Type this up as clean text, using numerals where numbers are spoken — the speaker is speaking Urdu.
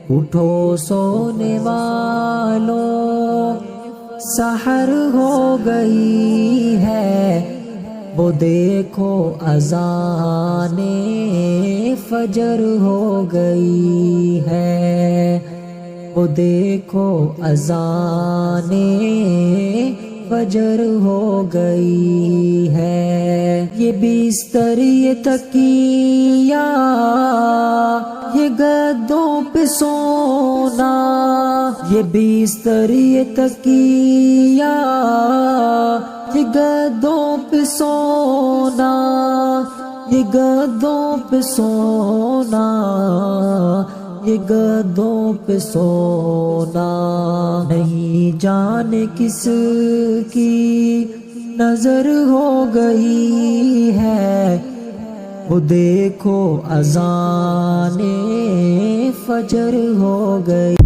اٹھو سونے والوں، سحر ہو گئی ہے، وہ دیکھو اذان فجر ہو گئی ہے، وہ دیکھو اذان فجر ہو گئی ہے۔ یہ بستر یہ تکیہ یہ گدوں پہ سونا، یہ بستر یہ تکیہ یہ گدوں پہ سونا، یہ گدوں پہ سونا، یہ گدوں پہ سونا، نہیں جانے کس کی نظر ہو گئی ہے، وہ دیکھو اذان فجر ہو گئی۔